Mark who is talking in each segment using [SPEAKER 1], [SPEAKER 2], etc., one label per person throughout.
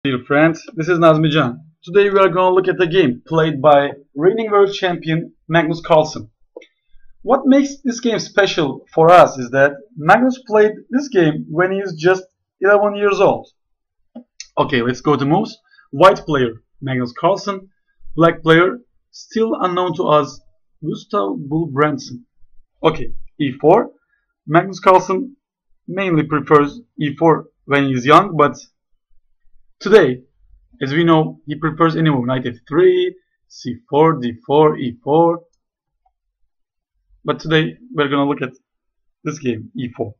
[SPEAKER 1] Dear friends, this is Nazmijan. Today we are going to look at the game played by reigning world champion Magnus Carlsen. What makes this game special for us is that Magnus played this game when he is just 11 years old. Okay, let's go to moves. White player Magnus Carlsen, black player still unknown to us Gustav Bull-Brandsen. Okay, e4. Magnus Carlsen mainly prefers e4 when he is young, but today, as we know, he prefers any move. Knight f3, c4, d4, e4. But today, we're going to look at this game, e4,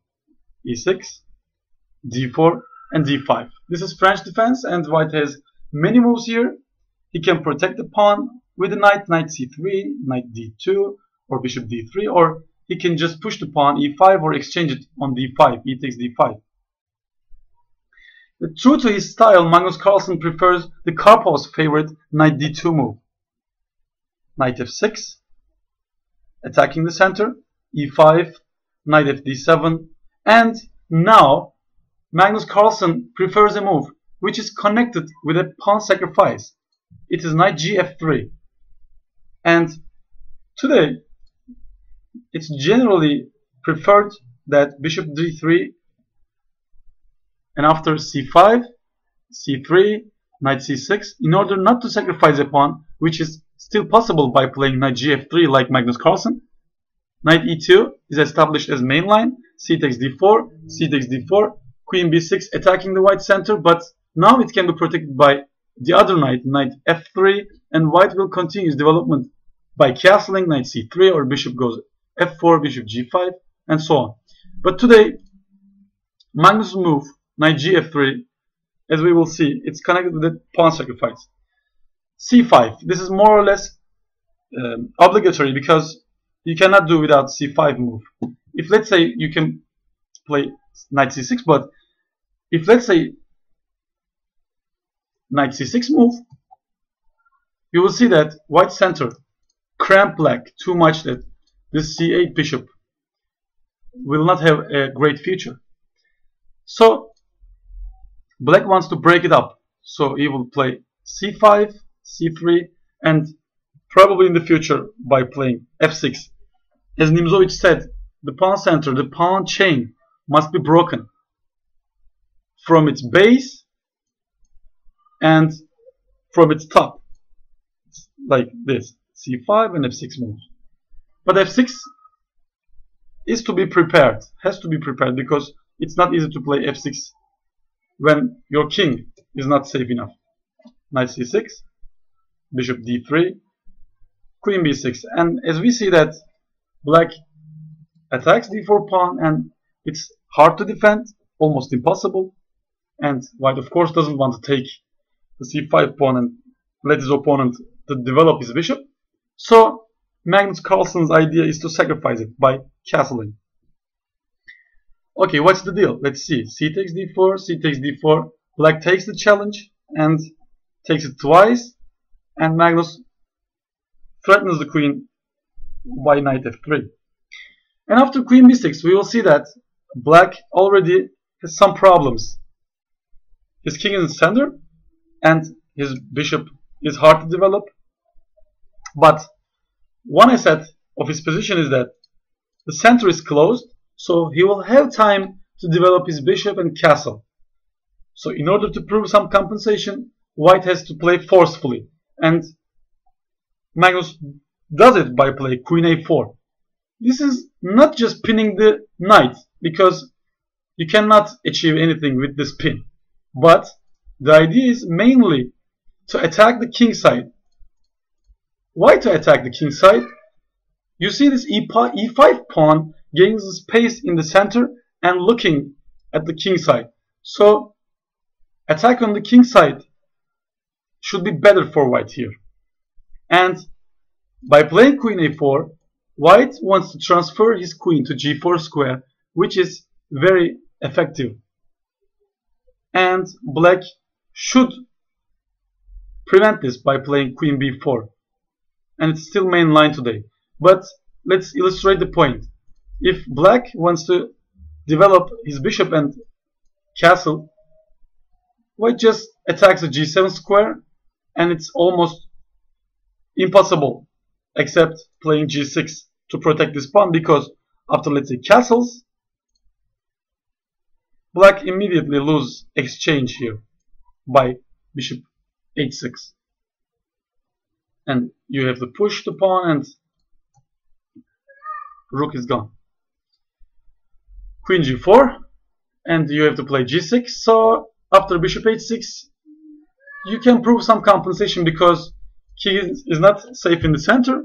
[SPEAKER 1] e6, d4, and d5. This is French defense, and white has many moves here. He can protect the pawn with the knight, knight c3, knight d2, or bishop d3, or he can just push the pawn e5 or exchange it on d5, e takes d5. True to his style, Magnus Carlsen prefers the Karpov's favorite knight d2 move. Knight f6, attacking the center, e5, knight fd7, and now Magnus Carlsen prefers a move which is connected with a pawn sacrifice. It is knight gf3. And today, it's generally preferred that bishop d3 and after c5, c3, knight c6, in order not to sacrifice a pawn, which is still possible by playing knight gf3 like Magnus Carlsen. Knight e2 is established as main line, c takes d4, c takes d4, queen b6 attacking the white center, but now it can be protected by the other knight, knight f3, and white will continue his development by castling, knight c3, or bishop goes f4, bishop g5, and so on. But today, Magnus' move, knight gf3, as we will see, it's connected with the pawn sacrifice. c5, this is more or less obligatory because you cannot do without c5 move. If let's say you can play knight c6, but if let's say knight c6 move, you will see that white center cramp black too much that this c8 bishop will not have a great future. So black wants to break it up, so he will play c5, c3, and probably in the future by playing f6. As Nimzowitsch said, the pawn center, the pawn chain must be broken from its base and from its top, like this, c5 and f6 moves. But f6 is to be prepared, has to be prepared, because it's not easy to play f6 when your king is not safe enough. Knight c6, bishop d3, queen b6, and as we see that black attacks d4 pawn and it's hard to defend, almost impossible, and white of course doesn't want to take the c5 pawn and let his opponent to develop his bishop, so Magnus Carlsen's idea is to sacrifice it by castling. Okay, what's the deal? Let's see. C takes d4, c takes d4. Black takes the challenge and takes it twice. And Magnus threatens the queen by knight f3. And after queen b6, we will see that black already has some problems. His king is in center and his bishop is hard to develop. But one asset of his position is that the center is closed, so he will have time to develop his bishop and castle. So in order to prove some compensation, white has to play forcefully. And Magnus does it by playing queen a4. This is not just pinning the knight, because you cannot achieve anything with this pin. But the idea is mainly to attack the king side. Why to attack the king side? You see this e5 pawn gains space in the center and looking at the king side. So attack on the king side should be better for white here. And by playing queen a4, white wants to transfer his queen to g4 square, which is very effective. And black should prevent this by playing queen b4. And it's still main line today. But let's illustrate the point. If black wants to develop his bishop and castle, white just attacks the g7 square, and it's almost impossible except playing g6 to protect this pawn, because after, let's say, castles, black immediately loses exchange here by bishop h6, and you have to push the pawn and rook is gone. Queen g4, and you have to play g6. So after bishop h6, you can prove some compensation because king is not safe in the center.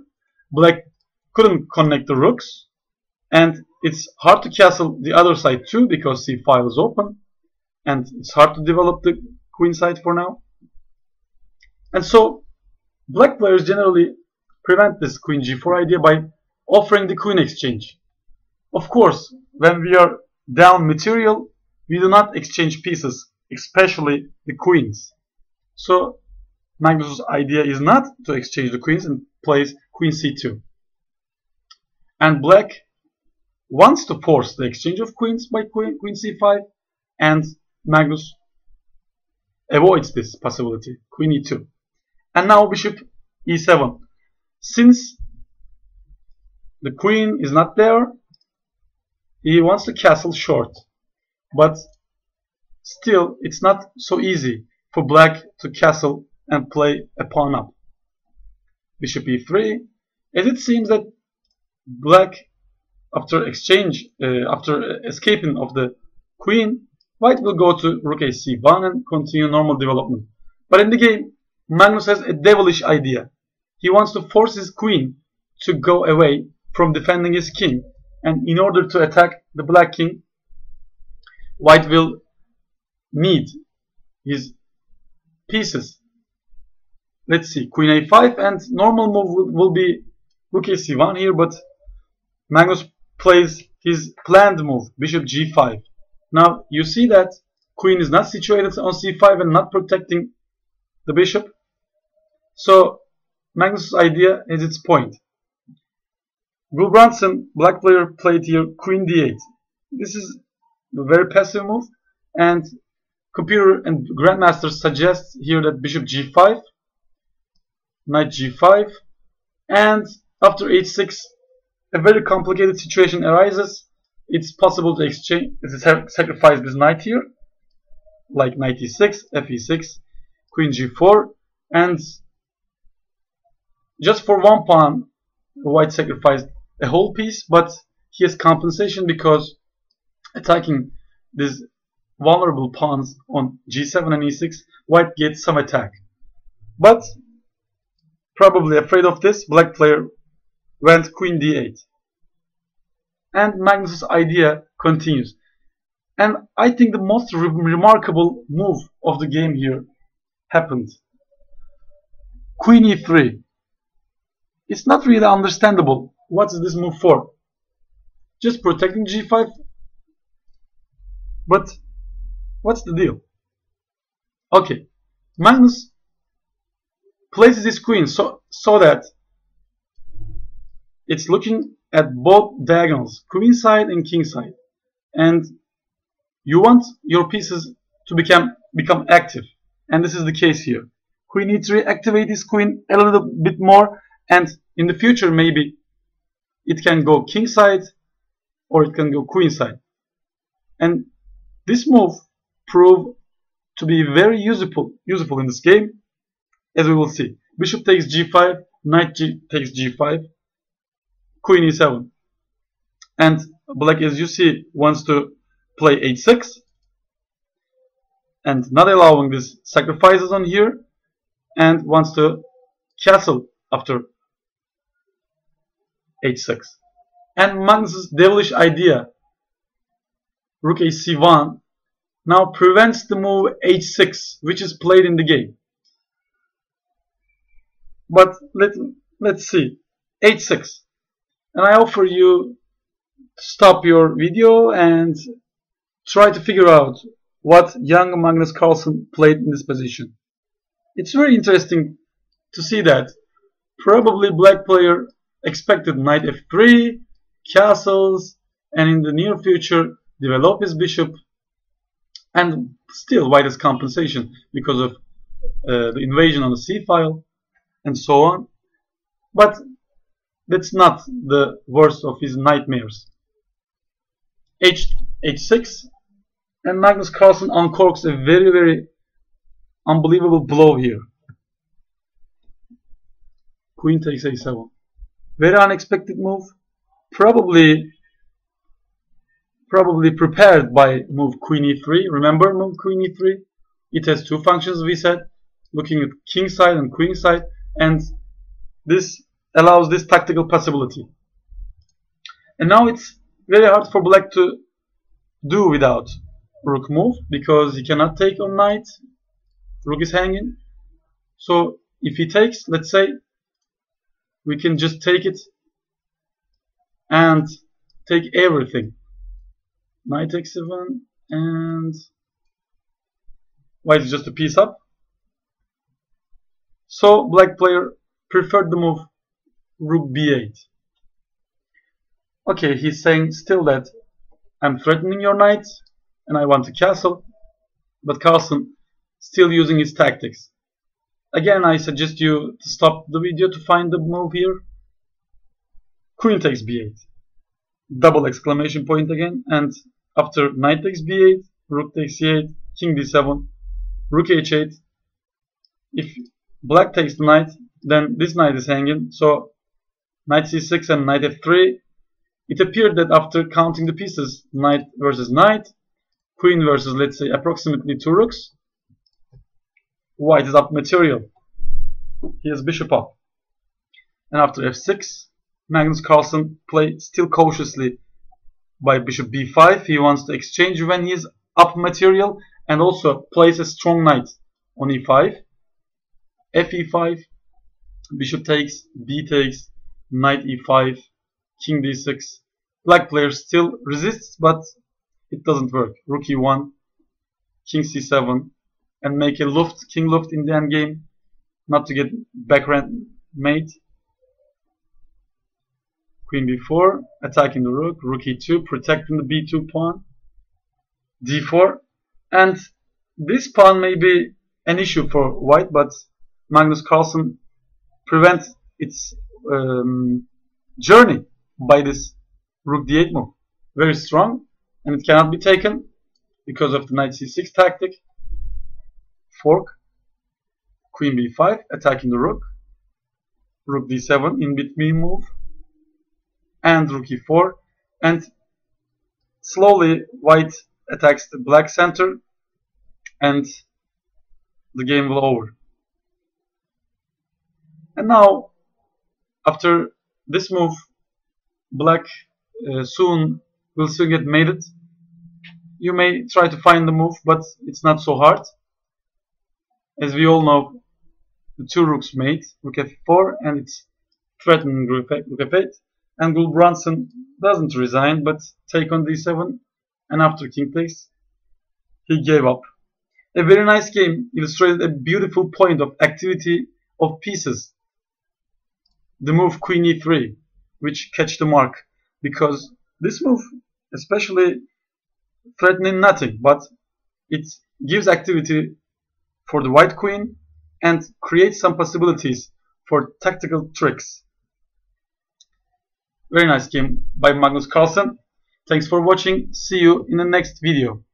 [SPEAKER 1] Black couldn't connect the rooks, and it's hard to castle the other side too because c5 is open, and it's hard to develop the queen side for now. And so black players generally prevent this queen g4 idea by offering the queen exchange. Of course, when we are down material, we do not exchange pieces, especially the queens. So Magnus' idea is not to exchange the queens and plays queen c2. And black wants to force the exchange of queens by queen c5, and Magnus avoids this possibility, queen e2. And now bishop e7. Since the queen is not there, he wants to castle short. But still, it's not so easy for black to castle and play a pawn up. Bishop e3, as it seems that black, after escaping of the queen, white will go to rook ac1 and continue normal development. But in the game, Magnus has a devilish idea. He wants to force his queen to go away from defending his king, and in order to attack the black king, white will need his pieces. Let's see, queen a5, and normal move will be rook ac1 here, but Magnus plays his planned move, bishop g5. Now you see that queen is not situated on c5 and not protecting the bishop. So Magnus' idea has its point. Gulbrandsen, black player, played here queen d8. This is a very passive move, and computer and grandmasters suggest here that bishop g5, knight g5, and after h6 a very complicated situation arises. It's possible to exchange, sacrifice this knight here, like knight e6, f e6, queen g4, and just for one pawn, white sacrificed a whole piece, but he has compensation because attacking these vulnerable pawns on g7 and e6, white gets some attack. But probably afraid of this, black player went queen d8. And Magnus' idea continues. And I think the most remarkable move of the game here happened. Queen e3. It's not really understandable. What is this move for? Just protecting g5? But what's the deal? Okay, Magnus places his queen so that it's looking at both diagonals, queen side and king side, and you want your pieces to become active, and this is the case here. Queen e3, activate this queen a little bit more, and in the future maybe it can go king side or it can go queen side. And this move proved to be very useful in this game, as we will see. Bishop takes g5, knight takes g5, queen e7, and black, as you see, wants to play h6 and not allowing these sacrifices on here, and wants to castle after h6. And Magnus' devilish idea, rook ac1, now prevents the move h6, which is played in the game. But let's see, h6, and I offer you to stop your video and try to figure out what young Magnus Carlsen played in this position. It's very interesting to see that probably black player expected knight f3, castles, and in the near future develop his bishop And still white is compensation because of the invasion on the C file and so on. But that's not the worst of his nightmares. H6, and Magnus Carlsen uncorks a very, very unbelievable blow here. Queen takes A7. Very unexpected move. Probably prepared by move Queen E3. Remember move Queen E3? It has two functions, we said, looking at king side and queen side, and this allows this tactical possibility. And now it's very hard for black to do without rook move, because he cannot take on knight. Rook is hanging. So if he takes, let's say, we can just take it and take everything. Knight takes 7, and white is just a piece up. So black player preferred the move rook b8. Okay, he's saying still that I'm threatening your knight and I want to castle, but Carlsen still using his tactics. Again, I suggest you to stop the video to find the move here. Queen takes b8. Double exclamation point again, and after knight takes b8, rook takes c8, king d7, rook h8. If black takes the knight, then this knight is hanging, so knight c6 and knight f3. It appeared that after counting the pieces, knight versus knight, queen versus, let's say, approximately 2 rooks, white is up material. He has bishop up. And after f6, Magnus Carlsen plays still cautiously by bishop b5. He wants to exchange when he is up material, and also plays a strong knight on e5. Fe5, bishop takes, b takes, knight e5, king d6. Black player still resists, but it doesn't work. Rook e1, king c7, and make a luft, king luft in the endgame, not to get backhand mate. Queen b4, attacking the rook, rook e2, protecting the b2 pawn, d4, and this pawn may be an issue for white, but Magnus Carlsen prevents its journey by this rook d8 move. Very strong, and it cannot be taken because of the knight c6 tactic. Fork, queen b5, attacking the rook, rook d7 in between move, and rook e4, and slowly white attacks the black center, and the game will over. And now, after this move, black soon will get mated. You may try to find the move, but it's not so hard. As we all know, the 2 rooks mate, rook f4, and it's threatening rook f8. And Gulbrandsen doesn't resign, but take on d7, and after king takes, he gave up. A very nice game, illustrated a beautiful point of activity of pieces. The move queen e3, which catch the mark, because this move, especially threatening nothing, but it gives activity for the white queen and creates some possibilities for tactical tricks. Very nice game by Magnus Carlsen. Thanks for watching. See you in the next video.